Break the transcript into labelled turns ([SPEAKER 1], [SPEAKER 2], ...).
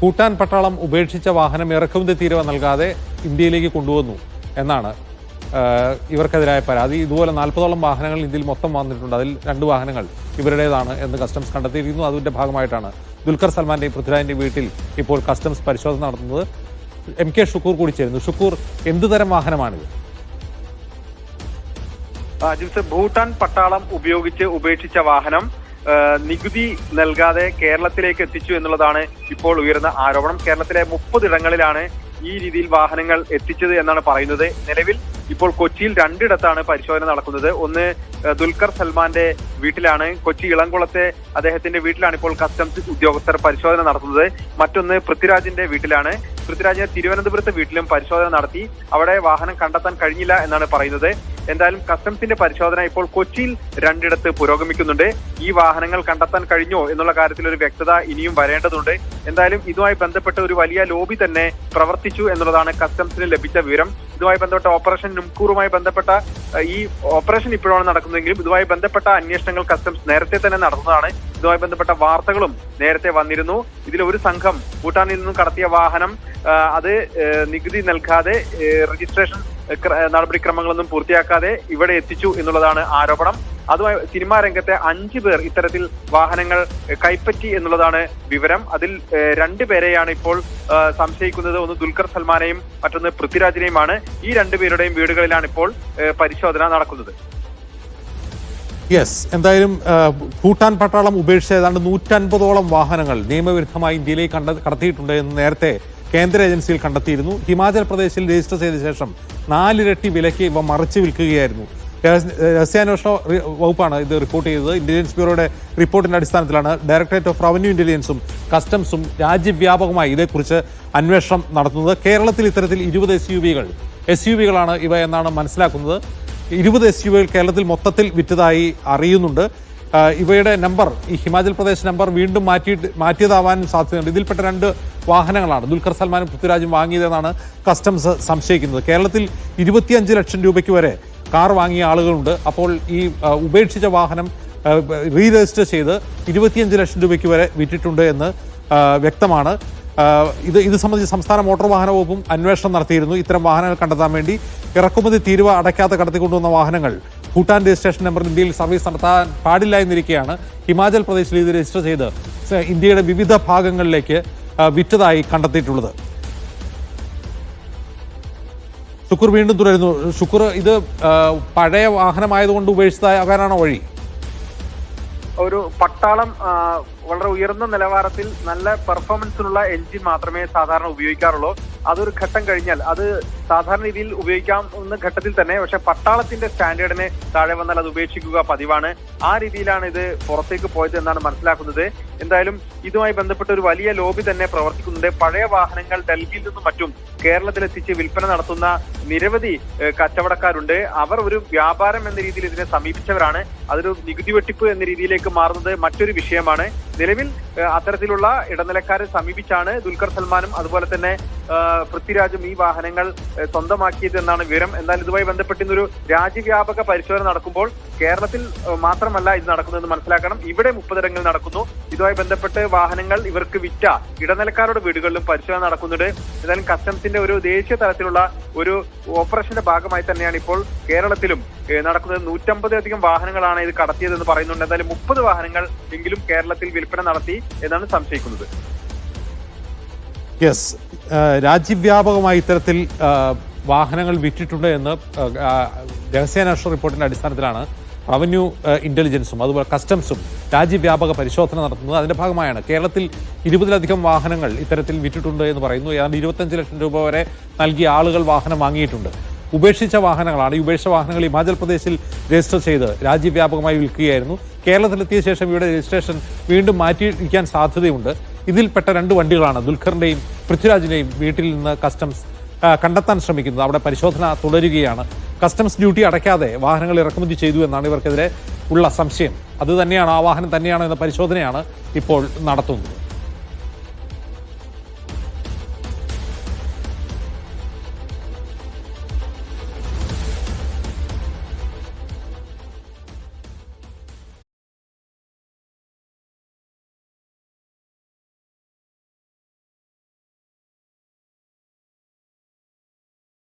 [SPEAKER 1] ഭൂട്ടാൻ പട്ടാളം ഉപേക്ഷിച്ച വാഹനം ഇറക്കുമതി തീരുവ നൽകാതെ ഇന്ത്യയിലേക്ക് കൊണ്ടുവന്നു എന്നാണ് ഇവർക്കെതിരായ പരാതി. ഇതുപോലെ 40ഓളം വാഹനങ്ങൾ ഇന്ത്യയിൽ മൊത്തം വന്നിട്ടുണ്ട്. അതിൽ 2 വാഹനങ്ങൾ ഇവരുടേതാണ് എന്ന് കസ്റ്റംസ് കണ്ടെത്തിയിരിക്കുന്നു. അതിന്റെ ഭാഗമായിട്ടാണ് ദുൽഖർ സൽമാന്റെയും പൃഥ്വിരാജിന്റെയും വീട്ടിൽ ഇപ്പോൾ കസ്റ്റംസ് പരിശോധന നടത്തുന്നത്. MK ഷുക്കൂർ കൂടി ചേരുന്നു. ഷുക്കൂർ, എന്തുതരം വാഹനമാണിത്?
[SPEAKER 2] ഭൂട്ടാൻ പട്ടാളം ഉപയോഗിച്ച് ഉപേക്ഷിച്ച വാഹനം നികുതി നൽകാതെ കേരളത്തിലേക്ക് എത്തിച്ചു എന്നുള്ളതാണ് ഇപ്പോൾ ഉയർന്ന ആരോപണം. കേരളത്തിലെ 30 ഇടങ്ങളിലാണ് ഈ രീതിയിൽ വാഹനങ്ങൾ എത്തിച്ചത് എന്നാണ് പറയുന്നത്. നിലവിൽ ഇപ്പോൾ കൊച്ചിയിൽ 2 ഇടത്താണ് പരിശോധന നടക്കുന്നത്. ഒന്ന് ദുൽഖർ സൽമാന്റെ വീട്ടിലാണ്, കൊച്ചി ഇളംകുളത്തെ അദ്ദേഹത്തിന്റെ വീട്ടിലാണ് ഇപ്പോൾ കസ്റ്റംസ് ഉദ്യോഗസ്ഥർ പരിശോധന നടത്തുന്നത്. മറ്റൊന്ന് പൃഥ്വിരാജിന്റെ വീട്ടിലാണ്. പൃഥ്വിരാജിന്റെ തിരുവനന്തപുരത്തെ വീട്ടിലും പരിശോധന നടത്തി. അവിടെ വാഹനം കണ്ടെത്താൻ കഴിഞ്ഞില്ല എന്നാണ് പറയുന്നത്. എന്തായാലും കസ്റ്റംസിന്റെ പരിശോധന ഇപ്പോൾ കൊച്ചിയിൽ 2 ഇടത്ത് പുരോഗമിക്കുന്നുണ്ട്. ഈ വാഹനങ്ങൾ കണ്ടെത്താൻ കഴിഞ്ഞോ എന്നുള്ള കാര്യത്തിൽ ഒരു വ്യക്തത ഇനിയും വരേണ്ടതുണ്ട്. എന്തായാലും ഇതുമായി ബന്ധപ്പെട്ട ഒരു വലിയ ലോബി തന്നെ പ്രവർത്തിച്ചു എന്നുള്ളതാണ് കസ്റ്റംസിന് ലഭിച്ച വിവരം. ഇതുമായി ബന്ധപ്പെട്ട ഓപ്പറേഷൻ നുംകൂറുമായി ബന്ധപ്പെട്ട ഈ ഓപ്പറേഷൻ ഇപ്പോഴാണ് നടക്കുന്നതെങ്കിലും ഇതുമായി ബന്ധപ്പെട്ട അന്വേഷണങ്ങൾ കസ്റ്റംസ് നേരത്തെ തന്നെ നടന്നതാണ്. ഇതുമായി ബന്ധപ്പെട്ട വാർത്തകളും നേരത്തെ വന്നിരുന്നു. ഇതിൽ ഒരു സംഘം ഭൂട്ടാനിൽ നിന്നും കടത്തിയ വാഹനം അത് നികുതി നൽകാതെ രജിസ്ട്രേഷൻ നടപടിക്രമങ്ങളൊന്നും പൂർത്തിയാക്കാതെ ഇവിടെ എത്തിച്ചു എന്നുള്ളതാണ് ആരോപണം. അതുമായി സിനിമാ രംഗത്തെ 5 പേർ ഇത്തരത്തിൽ വാഹനങ്ങൾ കൈപ്പറ്റി എന്നുള്ളതാണ് വിവരം. അതിൽ 2 പേരെയാണ് ഇപ്പോൾ സംശയിക്കുന്നത്. ഒന്ന് ദുൽഖർ സൽമാനെയും മറ്റൊന്ന് പൃഥ്വിരാജിനെയുമാണ്. ഈ 2 പേരുടെയും വീടുകളിലാണ് ഇപ്പോൾ പരിശോധന നടക്കുന്നത്.
[SPEAKER 1] യെസ്, എന്തായാലും ഭൂട്ടാൻ പട്ടാളം ഉപേക്ഷിച്ച ഏതാണ്ട് 150ഓളം വാഹനങ്ങൾ നിയമവിരുദ്ധമായി ഇന്ത്യയിലേക്ക് കടത്തിയിട്ടുണ്ട് എന്ന് നേരത്തെ കേന്ദ്ര ഏജൻസിയിൽ കണ്ടെത്തിയിരുന്നു. ഹിമാചൽ പ്രദേശിൽ രജിസ്റ്റർ ചെയ്ത ശേഷം 4 ഇരട്ടി വിലയ്ക്ക് ഇവ മറിച്ച് വിൽക്കുകയായിരുന്നു. രഹസ്യാന്വേഷണ വകുപ്പാണ് ഇത് റിപ്പോർട്ട് ചെയ്തത്. ഇന്റലിജൻസ് ബ്യൂറോയുടെ റിപ്പോർട്ടിന്റെ അടിസ്ഥാനത്തിലാണ് ഡയറക്ടറേറ്റ് ഓഫ് റവന്യൂ ഇന്റലിജൻസും കസ്റ്റംസും രാജ്യവ്യാപകമായി ഇതേക്കുറിച്ച് അന്വേഷണം നടത്തുന്നത്. കേരളത്തിൽ ഇത്തരത്തിൽ 20 SUV-കളാണ് ഇവ എന്നാണ് മനസ്സിലാക്കുന്നത്. 20 SUV-കൾ കേരളത്തിൽ മൊത്തത്തിൽ വിറ്റതായി അറിയുന്നുണ്ട്. ഇവയുടെ നമ്പർ, ഈ ഹിമാചൽ പ്രദേശ് നമ്പർ വീണ്ടും മാറ്റിയതാവാനും സാധ്യതയുണ്ട്. ഇതിൽപ്പെട്ട 2 വാഹനങ്ങളാണ് ദുൽഖർ സൽമാനും പൃഥ്വിരാജും വാങ്ങിയതെന്നാണ് കസ്റ്റംസ് സംശയിക്കുന്നത്. കേരളത്തിൽ 25 ലക്ഷം രൂപയ്ക്ക് വരെ കാർ വാങ്ങിയ ആളുകളുണ്ട്. അപ്പോൾ ഈ ഉപേക്ഷിച്ച വാഹനം റീ രജിസ്റ്റർ ചെയ്ത് 25 ലക്ഷം രൂപയ്ക്ക് വരെ വിറ്റിട്ടുണ്ട് എന്ന് വ്യക്തമാണ്. ഇത് സംബന്ധിച്ച് സംസ്ഥാന മോട്ടോർ വാഹന വകുപ്പും അന്വേഷണം നടത്തിയിരുന്നു. ഇത്തരം വാഹനങ്ങൾ കണ്ടെത്താൻ വേണ്ടി ഇറക്കുമതി തീരുവ അടയ്ക്കാതെ കടത്തിക്കൊണ്ടുവന്ന വാഹനങ്ങൾ ഭൂട്ടാൻ രജിസ്ട്രേഷൻ നമ്പർ ഇന്ത്യയിൽ സർവീസ് നടത്താൻ പാടില്ല എന്നിരിക്കെയാണ് ഹിമാചൽ പ്രദേശിൽ ഇത് രജിസ്റ്റർ ചെയ്ത് ഇന്ത്യയുടെ വിവിധ ഭാഗങ്ങളിലേക്ക് വിറ്റതായി കണ്ടെത്തിയിട്ടുള്ളത്. ഷുക്കൂർ വീണ്ടും തുടരുന്നു. ഷുക്കൂർ, ഇത് പഴയ വാഹനമായതുകൊണ്ട് ഉപേക്ഷിച്ചതാകാനാണോ വഴി?
[SPEAKER 2] ഒരു പട്ടാളം വളരെ ഉയർന്ന നിലവാരത്തിൽ നല്ല പെർഫോമൻസിനുള്ള എഞ്ചിൻ മാത്രമേ സാധാരണ ഉപയോഗിക്കാറുള്ളൂ. അതൊരു ഘട്ടം കഴിഞ്ഞാൽ അത് സാധാരണ രീതിയിൽ ഉപയോഗിക്കാവുന്ന ഘട്ടത്തിൽ തന്നെ, പക്ഷെ പട്ടാളത്തിന്റെ സ്റ്റാൻഡേർഡിന് താഴെ വന്നാൽ അത് ഉപേക്ഷിക്കുക പതിവാണ്. ആ രീതിയിലാണ് ഇത് പുറത്തേക്ക് പോയത് എന്നാണ് മനസ്സിലാക്കുന്നത്. എന്തായാലും ഇതുമായി ബന്ധപ്പെട്ട ഒരു വലിയ ലോബി തന്നെ പ്രവർത്തിക്കുന്നുണ്ട്. പഴയ വാഹനങ്ങൾ ഡൽഹിയിൽ നിന്നും മറ്റും കേരളത്തിലെത്തിച്ച് വിൽപ്പന നടത്തുന്ന നിരവധി കച്ചവടക്കാരുണ്ട്. അവർ ഒരു വ്യാപാരം എന്ന രീതിയിൽ ഇതിനെ സമീപിച്ചവരാണ്. അതൊരു നികുതി വെട്ടിപ്പ് എന്ന രീതിയിലേക്ക് മാറുന്നത് മറ്റൊരു വിഷയമാണ്. നിലവിൽ അത്തരത്തിലുള്ള ഇടനിലക്കാരെ സമീപിച്ചാണ് ദുൽഖർ സൽമാനും അതുപോലെ തന്നെ പൃഥ്വിരാജും ഈ വാഹനങ്ങൾ സ്വന്തമാക്കിയത് എന്നാണ് വിവരം. എന്നാൽ ഇതുമായി ബന്ധപ്പെട്ട് ഇന്നൊരു രാജ്യവ്യാപക പരിശോധന നടക്കുമ്പോൾ കേരളത്തിൽ മാത്രമല്ല ഇത് നടക്കുന്നതെന്ന് മനസ്സിലാക്കണം. ഇവിടെ 30 ഇടങ്ങളിൽ നടക്കുന്നു. ഇതുമായി ബന്ധപ്പെട്ട് വാഹനങ്ങൾ ഇവർക്ക് വിറ്റ ഇടനിലക്കാരുടെ വീടുകളിലും പരിശോധന നടക്കുന്നുണ്ട്. എന്തായാലും കസ്റ്റംസിന്റെ ഒരു ദേശീയ തലത്തിലുള്ള ഒരു ഓപ്പറേഷന്റെ ഭാഗമായി തന്നെയാണ് ഇപ്പോൾ കേരളത്തിലും നടക്കുന്നത്. 150-അധികം വാഹനങ്ങളാണ് ഇത് കടത്തിയതെന്ന് പറയുന്നുണ്ട്. എന്തായാലും 30 വാഹനങ്ങൾ എങ്കിലും കേരളത്തിൽ വിൽപ്പന നടത്തി എന്നാണ് സംശയിക്കുന്നത്.
[SPEAKER 1] യെസ്, രാജ്യവ്യാപകമായി ഇത്തരത്തിൽ വാഹനങ്ങൾ വിറ്റിട്ടുണ്ട് എന്ന് രഹസ്യാന്വേഷണ റിപ്പോർട്ടിന്റെ അടിസ്ഥാനത്തിലാണ് റവന്യൂ ഇന്റലിജൻസും അതുപോലെ കസ്റ്റംസും രാജ്യവ്യാപക പരിശോധന നടത്തുന്നത്. അതിന്റെ ഭാഗമായാണ് കേരളത്തിൽ 20-ലധികം വാഹനങ്ങൾ ഇത്തരത്തിൽ വിറ്റിട്ടുണ്ട് എന്ന് പറയുന്നു. ഏതാണ്ട് 25 ലക്ഷം രൂപ വരെ നൽകിയ ആളുകൾ വാഹനം വാങ്ങിയിട്ടുണ്ട്. ഉപേക്ഷിച്ച വാഹനങ്ങളാണ്. ഈ ഉപേക്ഷിച്ച വാഹനങ്ങൾ ഹിമാചൽ പ്രദേശിൽ രജിസ്റ്റർ ചെയ്ത് രാജ്യവ്യാപകമായി വിൽക്കുകയായിരുന്നു. കേരളത്തിലെത്തിയ ശേഷം ഇവിടെ രജിസ്ട്രേഷൻ വീണ്ടും മാറ്റിയിരിക്കാൻ സാധ്യതയുണ്ട്. ഇതിൽപ്പെട്ട 2 വണ്ടികളാണ് ദുൽഖറിന്റെയും പൃഥ്വിരാജിന്റെയും വീട്ടിൽ നിന്ന് കസ്റ്റംസ് കണ്ടെത്താൻ ശ്രമിക്കുന്നത്. അവിടെ പരിശോധന തുടരുകയാണ്. കസ്റ്റംസ് ഡ്യൂട്ടി അടയ്ക്കാതെ വാഹനങ്ങൾ ഇറക്കുമതി ചെയ്തു എന്നാണ് ഇവർക്കെതിരെ ഉള്ള സംശയം. അത് തന്നെയാണ്, ആ വാഹനം തന്നെയാണോ എന്ന പരിശോധനയാണ് ഇപ്പോൾ നടത്തുന്നത്.